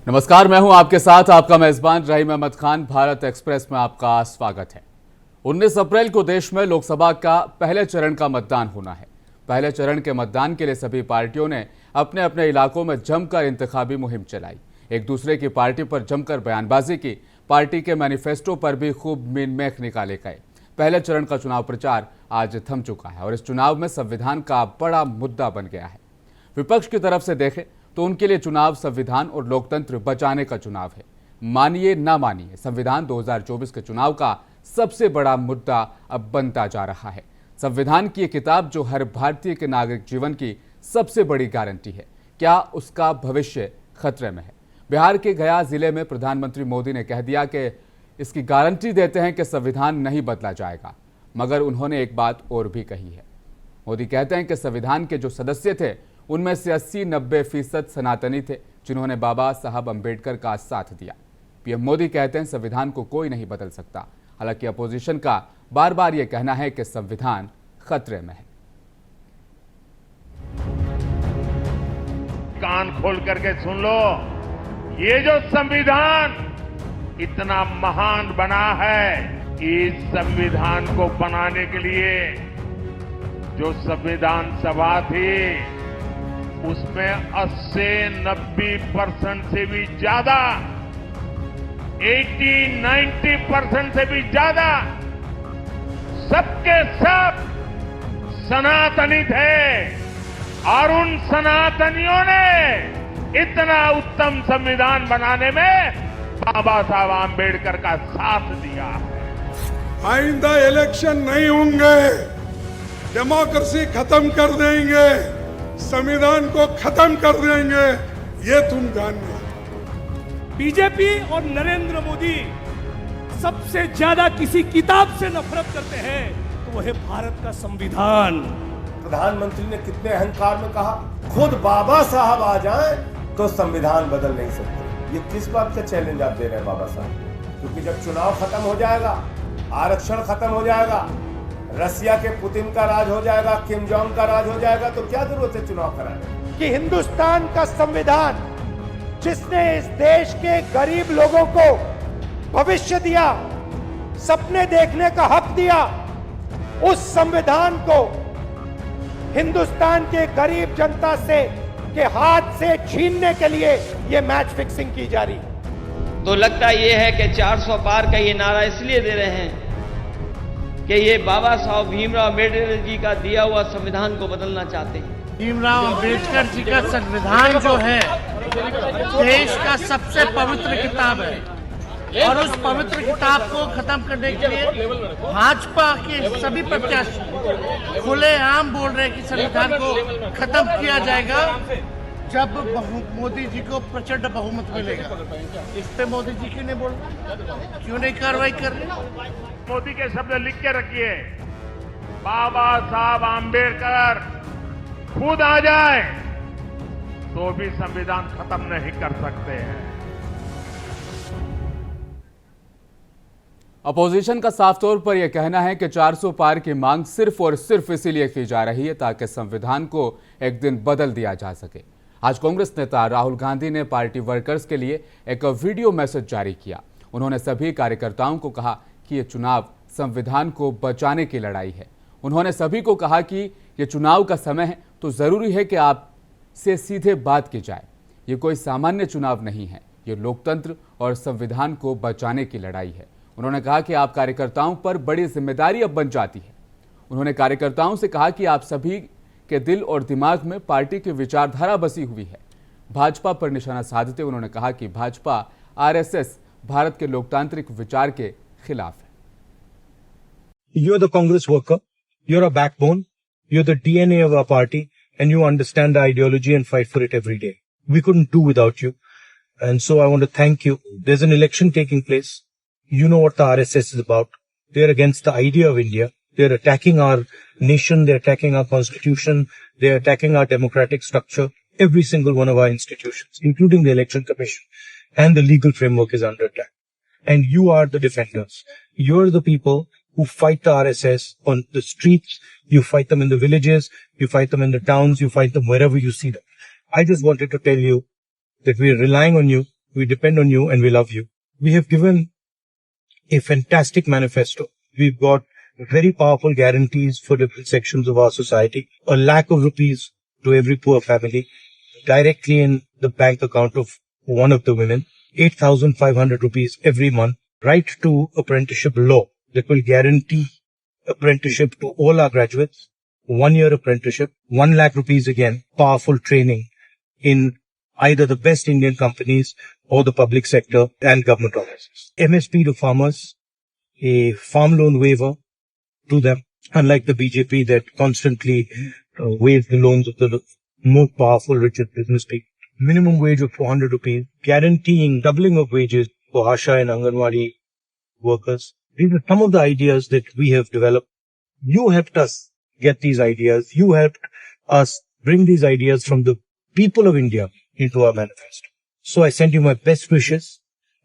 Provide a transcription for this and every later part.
नमस्कार, मैं हूं आपके साथ आपका मेजबान रहीम अहमद खान। भारत एक्सप्रेस में आपका स्वागत है। 19 अप्रैल को देश में लोकसभा का पहले चरण का मतदान होना है। पहले चरण के मतदान के लिए सभी पार्टियों ने अपने अपने इलाकों में जमकर इंतखाबी मुहिम चलाई, एक दूसरे की पार्टी पर जमकर बयानबाजी की, पार्टी के मैनिफेस्टो पर भी खूब मीन-मेख निकाले गए। पहले चरण का चुनाव प्रचार आज थम चुका है और इस चुनाव में संविधान का बड़ा मुद्दा बन गया है। विपक्ष की तरफ से देखें तो उनके लिए चुनाव संविधान और लोकतंत्र बचाने का चुनाव है। मानिए ना मानिए, संविधान 2024 के चुनाव का सबसे बड़ा मुद्दा अब बनता जा रहा है। संविधान की ये किताब जो हर भारतीय के नागरिक जीवन की सबसे बड़ी गारंटी है, क्या उसका भविष्य खतरे में है? बिहार के गया जिले में प्रधानमंत्री मोदी ने कह दिया कि इसकी गारंटी देते हैं कि संविधान नहीं बदला जाएगा, मगर उन्होंने एक बात और भी कही है। मोदी कहते हैं कि संविधान के जो सदस्य थे उनमें से 80-90% सनातनी थे जिन्होंने बाबा साहब अंबेडकर का साथ दिया। पीएम मोदी कहते हैं संविधान को कोई नहीं बदल सकता। हालांकि अपोजिशन का बार बार यह कहना है कि संविधान खतरे में है। कान खोल करके सुन लो, ये जो संविधान इतना महान बना है, इस संविधान को बनाने के लिए जो संविधान सभा थी उसमें 80-90% से भी ज्यादा, 80-90% से भी ज्यादा सबके सब सनातनी थे और उन सनातनियों ने इतना उत्तम संविधान बनाने में बाबा साहब आंबेडकर का साथ दिया है। आइंदा इलेक्शन नहीं होंगे, डेमोक्रेसी खत्म कर देंगे, संविधान को खत्म कर देंगे, ये तुम जानना। बीजेपी और नरेंद्र मोदी सबसे ज्यादा किसी किताब से नफरत करते हैं तो वह है भारत का संविधान। प्रधानमंत्री ने कितने अहंकार में कहा, खुद बाबा साहब आ जाएं तो संविधान बदल नहीं सकते। ये किस बात का चैलेंज आप दे रहे हैं बाबा साहब? क्योंकि जब चुनाव खत्म हो जाएगा, आरक्षण खत्म हो जाएगा, रसिया के पुतिन का राज हो जाएगा, किम जोंग का राज हो जाएगा, तो क्या जरूरत है चुनाव कराने कि हिंदुस्तान का संविधान जिसने इस देश के गरीब लोगों को भविष्य दिया, सपने देखने का हक दिया, उस संविधान को हिंदुस्तान के गरीब जनता से के हाथ से छीनने के लिए ये मैच फिक्सिंग की जा रही है। तो लगता ये है कि 400 पार का ये नारा इसलिए दे रहे हैं कि ये बाबा साहब भीमराव अम्बेडकर जी का दिया हुआ संविधान को बदलना चाहते हैं। भीमराव अम्बेडकर जी का संविधान जो है देश का सबसे पवित्र किताब है और उस पवित्र किताब को खत्म करने के लिए भाजपा के सभी प्रत्याशी खुलेआम बोल रहे हैं कि संविधान को खत्म किया जाएगा जब मोदी जी को प्रचंड बहुमत मिलेगा। इस पे मोदी जी क्यों नहीं बोल रहे, क्यों नहीं कार्रवाई कर रहे? मोदी के शब्द लिख के रखिए, बाबा साहब आंबेडकर खुद आ जाए तो भी संविधान खत्म नहीं कर सकते हैं। अपोजिशन का साफ तौर पर यह कहना है कि 400 पार की मांग सिर्फ और सिर्फ इसीलिए की जा रही है ताकि संविधान को एक दिन बदल दिया जा सके। आज कांग्रेस नेता राहुल गांधी ने पार्टी वर्कर्स के लिए एक वीडियो मैसेज जारी किया। उन्होंने सभी कार्यकर्ताओं को कहा कि ये चुनाव संविधान को बचाने की लड़ाई है। उन्होंने सभी को कहा कि ये चुनाव का समय है तो जरूरी है कि आपसे सीधे बात की जाए। ये कोई सामान्य चुनाव नहीं है, ये लोकतंत्र और संविधान को बचाने की लड़ाई है। उन्होंने कहा कि आप कार्यकर्ताओं पर बड़ी जिम्मेदारी अब बन जाती है। उन्होंने कार्यकर्ताओं से कहा कि आप सभी के दिल और दिमाग में पार्टी की विचारधारा बसी हुई है। भाजपा पर निशाना साधते उन्होंने कहा कि भाजपा आरएसएस भारत के लोकतांत्रिक विचार के खिलाफ है। You're the Congress worker, you're a backbone, you're the DNA of our party, and you understand the ideology and fight for it every day. We couldn't do without you, and so I want to thank you. There's an election taking place. You know what the RSS is about. They're against the idea of India. They're attacking our nation, they're attacking our constitution, they're attacking our democratic structure. Every single one of our institutions, including the Election Commission, and the legal framework is under attack. And you are the defenders. You're the people who fight the RSS on the streets, you fight them in the villages, you fight them in the towns, you fight them wherever you see them. I just wanted to tell you that we are relying on you We depend on you and we love you. We have given a fantastic manifesto. We've got very powerful guarantees for different sections of our society. 1 lakh of rupees to every poor family directly in the bank account of one of the women. 8,500 rupees every month. Right to apprenticeship law that will guarantee apprenticeship to all our graduates. 1 year apprenticeship. 1 lakh rupees again. Powerful training in either the best Indian companies or the public sector and government offices. MSP to farmers, a farm loan waiver to them, unlike the BJP that constantly waives the loans of the most powerful, richest business people. Minimum wage of 400 rupees, guaranteeing doubling of wages for Asha and Anganwadi workers. These are some of the ideas that we have developed. You helped us get these ideas. You helped us bring these ideas from the people of India into our manifesto. So I send you my best wishes.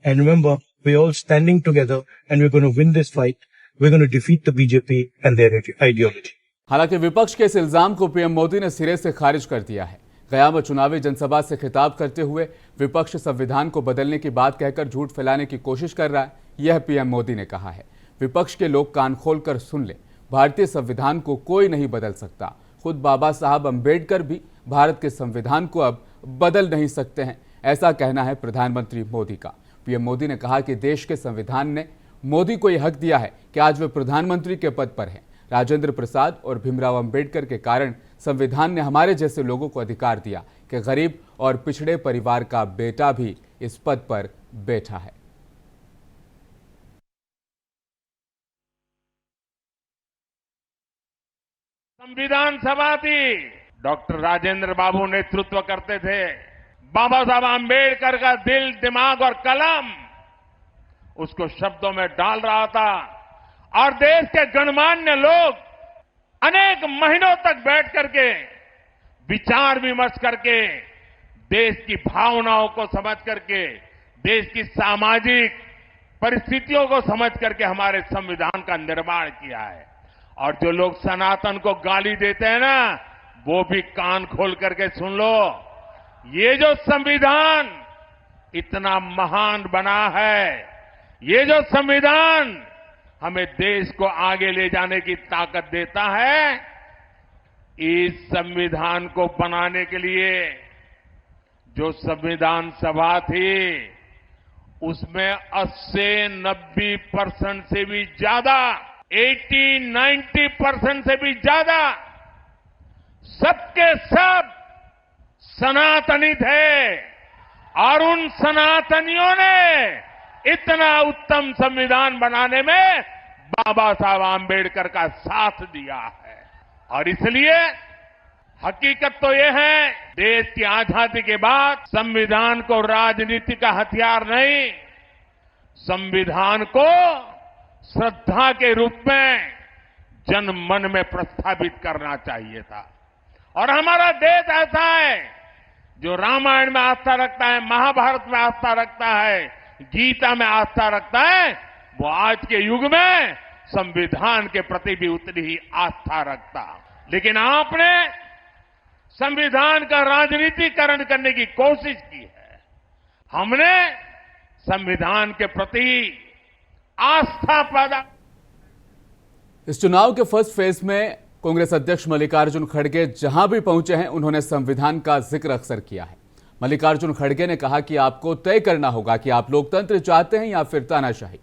And remember, we're all standing together and we're going to win this fight. We're going to defeat the BJP and their ideology. हालांकि विपक्ष के इस इल्जाम को PM Modi ने सिरे से खारिज कर दिया है। गया में चुनावी जनसभा से खिताब करते हुए विपक्ष संविधान को बदलने की बात कहकर झूठ फैलाने की कोशिश कर रहा है, यह पीएम मोदी ने कहा है। विपक्ष के लोग कान खोलकर सुन ले, भारतीय संविधान को कोई नहीं बदल सकता। खुद बाबा साहब अंबेडकर भी भारत के संविधान को अब बदल नहीं सकते हैं, ऐसा कहना है प्रधानमंत्री मोदी का। पीएम मोदी ने कहा कि देश के संविधान ने मोदी को यह हक दिया है कि आज वे प्रधानमंत्री के पद पर हैं। राजेंद्र प्रसाद और भीमराव अंबेडकर के कारण संविधान ने हमारे जैसे लोगों को अधिकार दिया कि गरीब और पिछड़े परिवार का बेटा भी इस पद पर बैठा है। संविधान सभा थी, डॉक्टर राजेंद्र बाबू नेतृत्व करते थे। बाबा साहब आम्बेडकर का दिल, दिमाग और कलम उसको शब्दों में डाल रहा था और देश के गणमान्य लोग अनेक महीनों तक बैठ करके विचार विमर्श करके देश की भावनाओं को समझ करके, देश की सामाजिक परिस्थितियों को समझ करके हमारे संविधान का निर्माण किया है। और जो लोग सनातन को गाली देते हैं ना, वो भी कान खोल करके सुन लो। ये जो संविधान इतना महान बना है, ये जो संविधान हमें देश को आगे ले जाने की ताकत देता है, इस संविधान को बनाने के लिए जो संविधान सभा थी उसमें 80-90% से भी ज्यादा, 80-90% से भी ज्यादा सबके सब सनातनी थे और उन सनातनियों ने इतना उत्तम संविधान बनाने में बाबा साहब आम्बेडकर का साथ दिया है। और इसलिए हकीकत तो यह है, देश की आजादी के बाद संविधान को राजनीति का हथियार नहीं, संविधान को श्रद्धा के रूप में जन मन में प्रस्थापित करना चाहिए था। और हमारा देश ऐसा है जो रामायण में आस्था रखता है, महाभारत में आस्था रखता है, गीता में आस्था रखता है, वो आज के युग में संविधान के प्रति भी उतनी ही आस्था रखता। लेकिन आपने संविधान का राजनीतिकरण करने की कोशिश की है। हमने संविधान के प्रति आस्था पैदा। इस चुनाव के फर्स्ट फेज में कांग्रेस अध्यक्ष मल्लिकार्जुन खड़गे जहां भी पहुंचे हैं, उन्होंने संविधान का जिक्र अक्सर किया है। मल्लिकार्जुन खड़गे ने कहा कि आपको तय करना होगा कि आप लोकतंत्र चाहते हैं या फिर तानाशाही।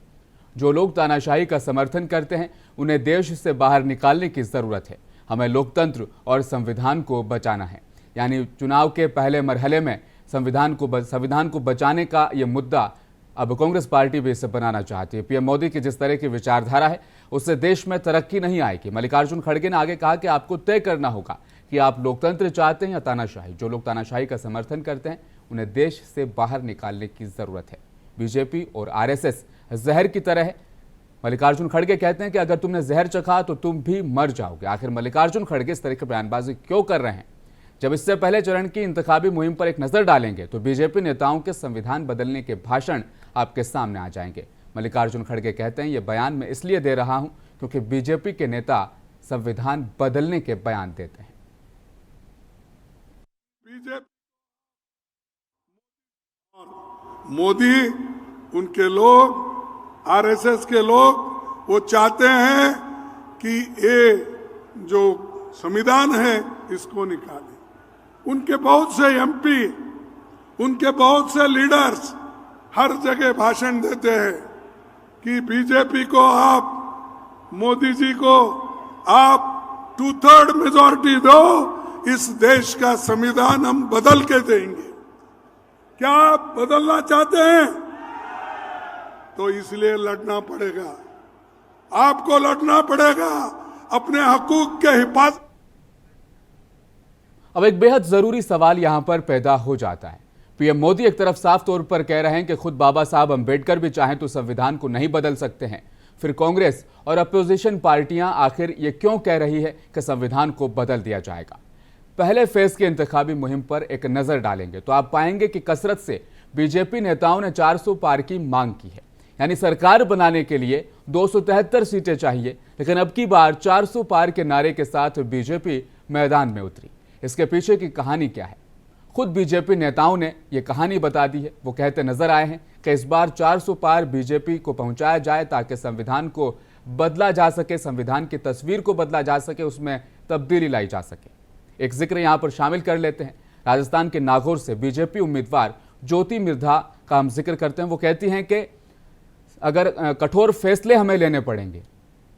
जो लोग तानाशाही का समर्थन करते हैं उन्हें देश से बाहर निकालने की जरूरत है। हमें लोकतंत्र और संविधान को बचाना है। यानी चुनाव के पहले मरहले में संविधान को बचाने का यह मुद्दा अब कांग्रेस पार्टी भी इसे बनाना चाहती है। पीएम मोदी की जिस तरह की विचारधारा है उससे देश में तरक्की नहीं आएगी। मल्लिकार्जुन खड़गे ने आगे कहा कि आपको तय करना होगा कि आप लोकतंत्र चाहते हैं या तानाशाही। जो लोग तानाशाही का समर्थन करते हैं उन्हें देश से बाहर निकालने की जरूरत है। बीजेपी और आरएसएस जहर की तरह है। मल्लिकार्जुन खड़गे कहते हैं कि अगर तुमने जहर चखा तो तुम भी मर जाओगे। आखिर मल्लिकार्जुन खड़गे इस तरह की बयानबाजी क्यों कर रहे हैं? जब इससे पहले चरण की इंतखाबी मुहिम पर एक नजर डालेंगे तो बीजेपी नेताओं के संविधान बदलने के भाषण आपके सामने आ जाएंगे। मल्लिकार्जुन खड़गे कहते हैं, ये बयान मैं इसलिए दे रहा हूं क्योंकि बीजेपी के नेता संविधान बदलने के बयान देते हैं। मोदी, उनके लोग, आरएसएस के लोग वो चाहते हैं कि ये जो संविधान है इसको निकाले। उनके बहुत से एमपी, उनके बहुत से लीडर्स हर जगह भाषण देते हैं कि बीजेपी को आप, मोदी जी को आप 2/3 मेजॉरिटी दो, इस देश का संविधान हम बदल के देंगे। क्या आप बदलना चाहते हैं? तो इसलिए लड़ना पड़ेगा, आपको लड़ना पड़ेगा अपने हकूक के हिफाजत। अब एक बेहद जरूरी सवाल यहां पर पैदा हो जाता है। पीएम मोदी एक तरफ साफ तौर पर कह रहे हैं कि खुद बाबा साहब अंबेडकर भी चाहें तो संविधान को नहीं बदल सकते हैं, फिर कांग्रेस और अपोजिशन पार्टियां आखिर ये क्यों कह रही है कि संविधान को बदल दिया जाएगा? पहले फेज की इंतखाबी मुहिम पर एक नजर डालेंगे तो आप पाएंगे कि कसरत से बीजेपी नेताओं ने 400 पार की मांग की है, यानी सरकार बनाने के लिए 273 सीटें चाहिए, लेकिन अब की बार 400 पार के नारे के साथ बीजेपी मैदान में उतरी। इसके पीछे की कहानी क्या है? खुद बीजेपी नेताओं ने यह कहानी बता दी है। वो कहते नजर आए हैं कि इस बार 400 पार बीजेपी को पहुंचाया जाए ताकि संविधान को बदला जा सके, संविधान की तस्वीर को बदला जा सके, उसमें तब्दीली लाई जा सके। एक जिक्र यहां पर शामिल कर लेते हैं। राजस्थान के नागौर से बीजेपी उम्मीदवार ज्योति मिर्धा का हम जिक्र करते हैं। वो कहती हैं कि अगर कठोर फैसले हमें लेने पड़ेंगे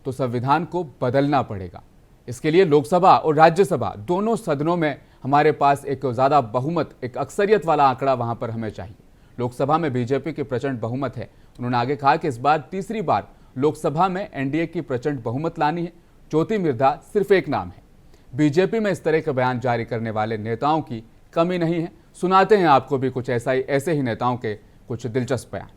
तो संविधान को बदलना पड़ेगा। इसके लिए लोकसभा और राज्यसभा दोनों सदनों में हमारे पास एक ज़्यादा बहुमत, एक अक्सरियत वाला आंकड़ा वहां पर हमें चाहिए। लोकसभा में बीजेपी की प्रचंड बहुमत है। उन्होंने आगे कहा कि इस बार तीसरी बार लोकसभा में एनडीए की प्रचंड बहुमत लानी है। ज्योति मिर्धा सिर्फ एक नाम है। बीजेपी में इस तरह के बयान जारी करने वाले नेताओं की कमी नहीं है। सुनाते हैं आपको भी कुछ ऐसे ही नेताओं के कुछ दिलचस्प बयान।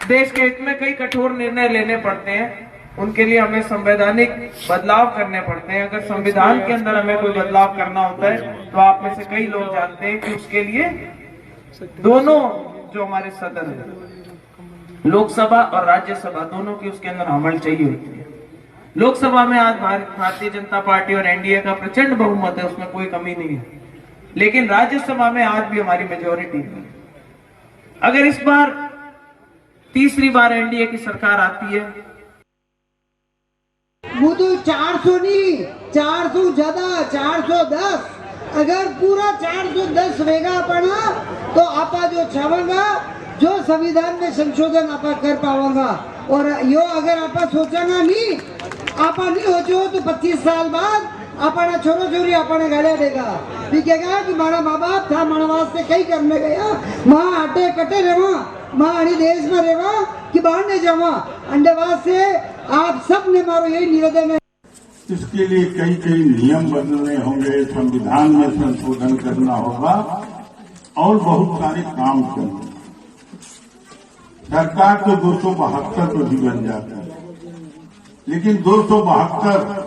देश के हित में कई कठोर निर्णय लेने पड़ते हैं, उनके लिए हमें संवैधानिक बदलाव करने पड़ते हैं। अगर संविधान के अंदर हमें कोई बदलाव करना होता है तो आप में से कई लोग जानते हैं कि उसके लिए दोनों जो हमारे सदन है, लोकसभा और राज्यसभा, दोनों की उसके अंदर अमल चाहिए होती है। लोकसभा में आज भारतीय जनता पार्टी और एनडीए का प्रचंड बहुमत है, उसमें कोई कमी नहीं है, लेकिन राज्यसभा में आज भी हमारी मेजोरिटी है। अगर इस बार तीसरी बार एनडीए की सरकार आती है, वो तो 400 नहीं, 400 ज्यादा, 410। अगर पूरा 410 वेगा पड़ा तो आपा जो चाहेगा, जो संविधान में संशोधन आपा कर पाओगा। और यो अगर आपा सोचना नहीं, आपा नहीं हो जो तो 25 साल बाद अपना छोरो छोरी अपने गालियां देगा, कहेगा कि मारा माँ बाप था, मारा वास्ते कई करने गया, माँ आटे कटे रेवा, माँ अड़ी देश में रेवा कि बाहर नहीं जावा, अंडे वास्ते आप सब ने मारो यही निवेदन है। इसके लिए कई नियम बदलने होंगे, संविधान में संशोधन करना होगा और बहुत सारे काम करने। सरकार तो 272 पर भी बन जाती है, लेकिन 272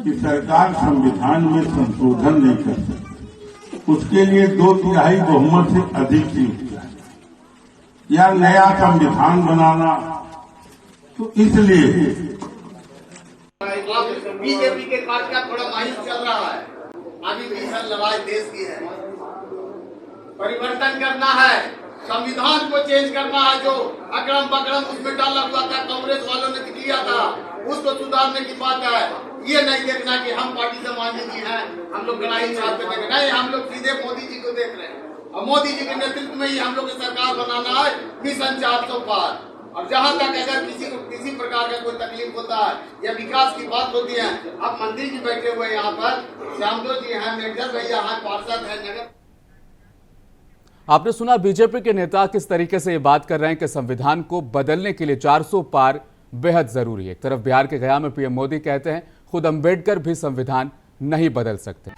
की सरकार संविधान में संशोधन नहीं कर सकती। उसके लिए 2/3 बहुमत से अधिक सीट या नया संविधान बनाना। तो इसलिए बीजेपी के पास का थोड़ा मायूस चल रहा है। अभी भीषण लड़ाई देश की है, परिवर्तन करना है, संविधान को चेंज करना है। जो अक्रम बक्रम उसमें डाला हुआ था, कांग्रेस वालों ने किया था, उसको सुधारने की बात है। ये नहीं देखना कि हम पार्टी से मांझी जी हैं, हम लोग लड़ाई चाहते हैं, नहीं, हम लोग सीधे मोदी जी को देख रहे हैं और मोदी जी के नेतृत्व में ही हम लोग की सरकार बनाना है, मिशन 400 पार। और जहां तक अगर किसी को किसी प्रकार का कोई तकलीफ होता है या विकास की बात होती है, अब मंत्री जी बैठे हुए यहाँ पर, श्यामदो जी हैं, मेघर भैया हैं, पार्षद हैं, नगर। आपने सुना बीजेपी के नेता किस तरीके से ये बात कर रहे हैं कि संविधान को बदलने के लिए 400 पार बेहद जरूरी है। एक तरफ बिहार के गया में पीएम मोदी कहते हैं खुद अंबेडकर भी संविधान नहीं बदल सकते।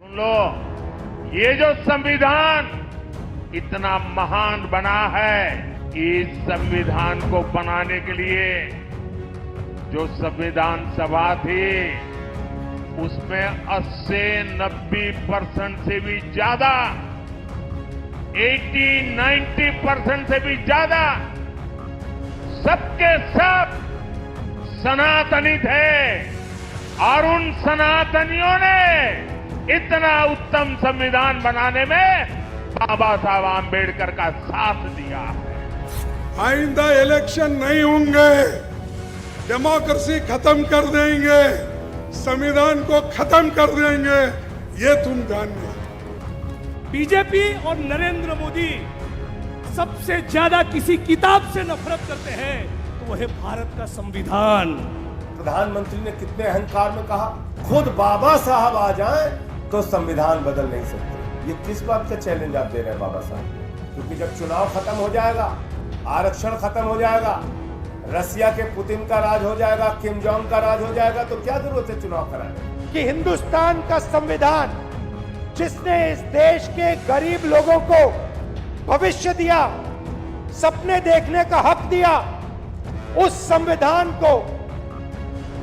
सुन लो, ये जो संविधान इतना महान बना है, इस संविधान को बनाने के लिए जो संविधान सभा थी उसमें 80-90% से भी ज्यादा, 80-90% से भी ज्यादा सबके सब सनातनी थे और उन सनातनियों ने इतना उत्तम संविधान बनाने में बाबा साहब आम्बेडकर का साथ दिया। आइंदा इलेक्शन नहीं होंगे, डेमोक्रेसी खत्म कर देंगे, संविधान को खत्म कर देंगे, ये तुम जानना। बीजेपी और नरेंद्र मोदी सबसे ज्यादा किसी किताब से नफरत करते हैं तो वह है भारत का संविधान। प्रधानमंत्री ने कितने अहंकार में कहा, खुद बाबा साहब आ जाएं तो संविधान बदल नहीं सकते। ये किस बात का चैलेंज आप दे रहे हैं बाबा साहब? क्योंकि जब चुनाव खत्म हो जाएगा, आरक्षण खत्म हो जाएगा, रसिया के पुतिन का राज हो जाएगा, किम जोंग का राज हो जाएगा, तो क्या जरूरत है चुनाव कराने कि हिंदुस्तान का संविधान जिसने इस देश के गरीब लोगों को भविष्य दिया, सपने देखने का हक दिया, उस संविधान को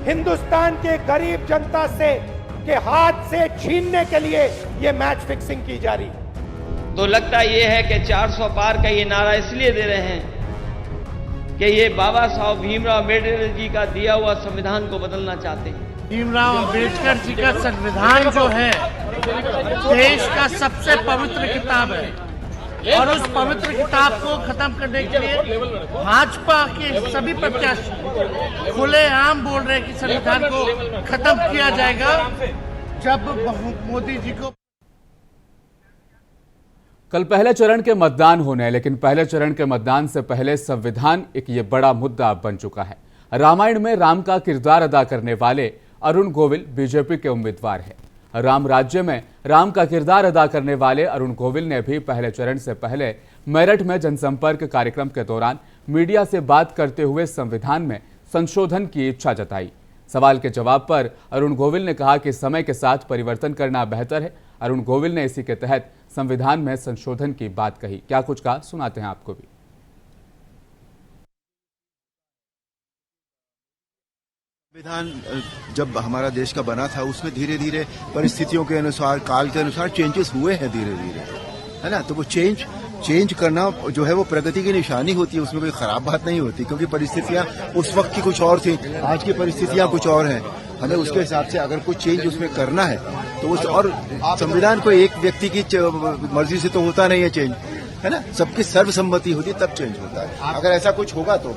हिंदुस्तान के गरीब जनता से के हाथ से छीनने के लिए ये मैच फिक्सिंग की जा रही है। तो लगता ये है कि 400 पार का ये नारा इसलिए दे रहे हैं कि ये बाबा साहब भीमराव अम्बेडकर जी का दिया हुआ संविधान को बदलना चाहते हैं। भीमराव अम्बेडकर जी का संविधान जो है देश का सबसे पवित्र किताब है और उस पवित्र किताब को खत्म करने के लिए भाजपा के सभी प्रत्याशी खुलेआम बोल रहे हैं कि संविधान को खत्म किया जाएगा जब मोदी जी को। कल पहले चरण के मतदान होने हैं, लेकिन पहले चरण के मतदान से पहले संविधान एक ये बड़ा मुद्दा बन चुका है। रामायण में राम का किरदार अदा करने वाले अरुण गोविल बीजेपी के उम्मीदवार हैं। राम राज्य में राम का किरदार अदा करने वाले अरुण गोविल ने भी पहले चरण से पहले मेरठ में जनसंपर्क कार्यक्रम के दौरान मीडिया से बात करते हुए संविधान में संशोधन की इच्छा जताई। सवाल के जवाब पर अरुण गोविल ने कहा कि समय के साथ परिवर्तन करना बेहतर है। अरुण गोविल ने इसी के तहत संविधान में संशोधन की बात कही। क्या कुछ कहा, सुनाते हैं आपको भी। संविधान जब हमारा देश का बना था उसमें धीरे धीरे परिस्थितियों के अनुसार, काल के अनुसार चेंजेस हुए हैं धीरे धीरे, है ना। तो वो चेंज करना जो है वो प्रगति की निशानी होती है, उसमें कोई खराब बात नहीं होती, क्योंकि परिस्थितियां उस वक्त की कुछ और थी, आज की परिस्थितियां कुछ और हैं। हमें उसके हिसाब से अगर कोई चेंज उसमें करना है तो उस, और संविधान को एक व्यक्ति की मर्जी से तो होता नहीं है चेंज, है ना, सबकी सर्वसम्मति होती तब चेंज होता है। अगर ऐसा कुछ होगा तो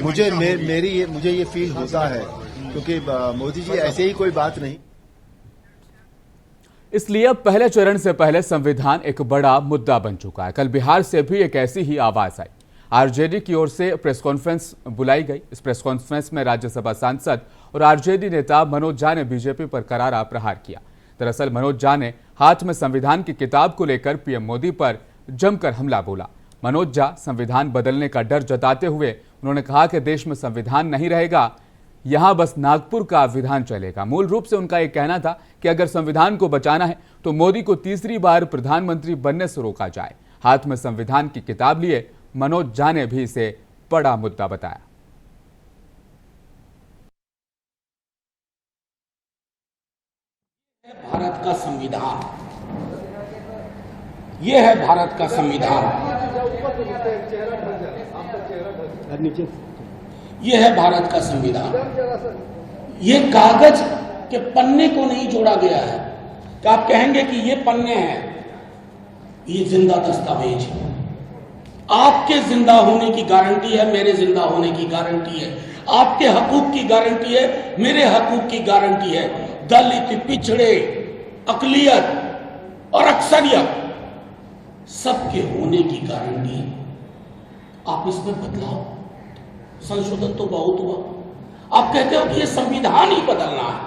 मुझे ये फील होता है, क्योंकि मोदी जी ऐसे ही कोई बात नहीं। इसलिए पहले चरण से पहले संविधान एक बड़ा मुद्दा बन चुका है। कल बिहार से भी एक ऐसी ही आवाज आई। आरजेडी की ओर से प्रेस कॉन्फ्रेंस बुलाई गई। इस प्रेस कॉन्फ्रेंस में राज्यसभा सांसद और आरजेडी नेता मनोज झा ने बीजेपी पर करारा प्रहार किया। दरअसल मनोज झा ने हाथ में संविधान की किताब को लेकर पीएम मोदी पर जमकर हमला बोला। मनोज झा संविधान बदलने का डर जताते हुए उन्होंने कहा कि देश में संविधान नहीं रहेगा, यहां बस नागपुर का विधान चलेगा। मूल रूप से उनका यह कहना था कि अगर संविधान को बचाना है तो मोदी को तीसरी बार प्रधानमंत्री बनने से रोका जाए। हाथ में संविधान की किताब लिए मनोज झा ने भी इसे बड़ा मुद्दा बताया। भारत का संविधान, ये है भारत का संविधान, ये है भारत का संविधान। ये कागज के पन्ने को नहीं जोड़ा गया है कि आप कहेंगे कि ये पन्ने हैं, ये जिंदा दस्तावेज है। आपके जिंदा होने की गारंटी है, मेरे जिंदा होने की गारंटी है, आपके हकूक की गारंटी है, मेरे हकूक की गारंटी है। दलित, पिछड़े, अकलियत और अक्सरियत सबके होने की गारंटी है। आप इसमें बदलाव, संशोधन तो बहुत हुआ। आप कहते हो कि ये संविधान ही बदलना है,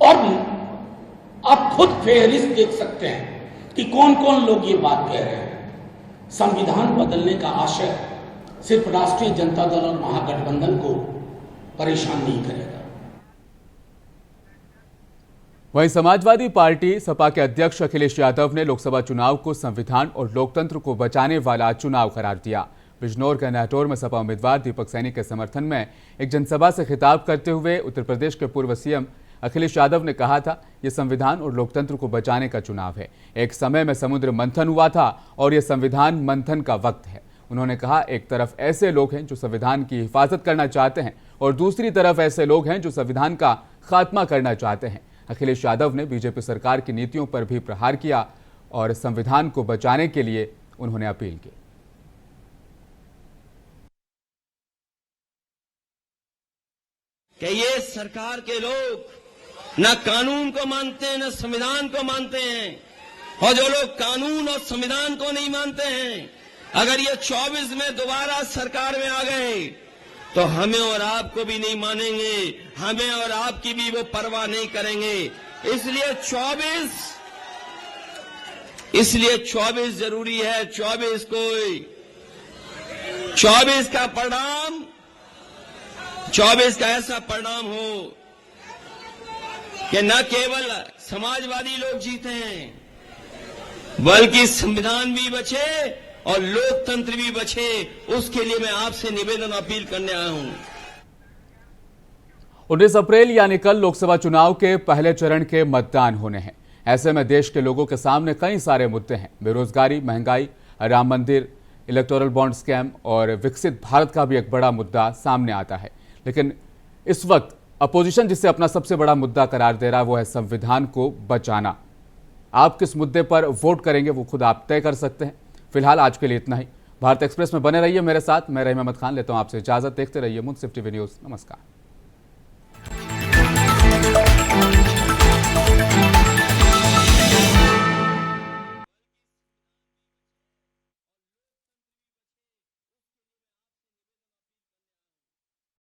और आप खुद फेहरिस्त देख सकते हैं कि कौन कौन लोग ये बात कह रहे हैं। संविधान बदलने का आशय सिर्फ राष्ट्रीय जनता दल और महागठबंधन को परेशान नहीं करेगा। वहीं समाजवादी पार्टी सपा के अध्यक्ष अखिलेश यादव ने लोकसभा चुनाव को संविधान और लोकतंत्र को बचाने वाला चुनाव करार दिया। बिजनौर के नाटौर में सपा उम्मीदवार दीपक सैनी के समर्थन में एक जनसभा से खिताब करते हुए उत्तर प्रदेश के पूर्व सीएम अखिलेश यादव ने कहा था, यह संविधान और लोकतंत्र को बचाने का चुनाव है। एक समय में समुद्र मंथन हुआ था और यह संविधान मंथन का वक्त है। उन्होंने कहा, एक तरफ ऐसे लोग हैं जो संविधान की हिफाजत करना चाहते हैं और दूसरी तरफ ऐसे लोग हैं जो संविधान का खात्मा करना चाहते हैं। अखिलेश यादव ने बीजेपी सरकार की नीतियों पर भी प्रहार किया और संविधान को बचाने के लिए उन्होंने अपील की। कि ये सरकार के लोग न कानून को मानते हैं न संविधान को मानते हैं, और जो लोग कानून और संविधान को नहीं मानते हैं, अगर ये 24 में दोबारा सरकार में आ गए तो हमें और आपको भी नहीं मानेंगे, हमें और आपकी भी वो परवाह नहीं करेंगे। इसलिए 24 जरूरी है। 24 का परिणाम, 24 का ऐसा परिणाम हो कि न केवल समाजवादी लोग जीते हैं, बल्कि संविधान भी बचे और लोकतंत्र भी बचे। उसके लिए मैं आपसे निवेदन अपील करने आया हूं। 19 अप्रैल यानी कल लोकसभा चुनाव के पहले चरण के मतदान होने हैं। ऐसे में देश के लोगों के सामने कई सारे मुद्दे हैं। बेरोजगारी, महंगाई, राम मंदिर, इलेक्टोरल बॉन्ड स्कैम और विकसित भारत का भी एक बड़ा मुद्दा सामने आता है। लेकिन इस वक्त अपोजिशन जिसे अपना सबसे बड़ा मुद्दा करार दे रहा है वो है संविधान को बचाना। आप किस मुद्दे पर वोट करेंगे वो खुद आप तय कर सकते हैं। फिलहाल आज के लिए इतना ही। भारत एक्सप्रेस में बने रहिए मेरे साथ। मैं रहीम अहमद खान लेता हूं आपसे इजाजत। देखते रहिए मुंसिफ टीवी न्यूज़। नमस्कार।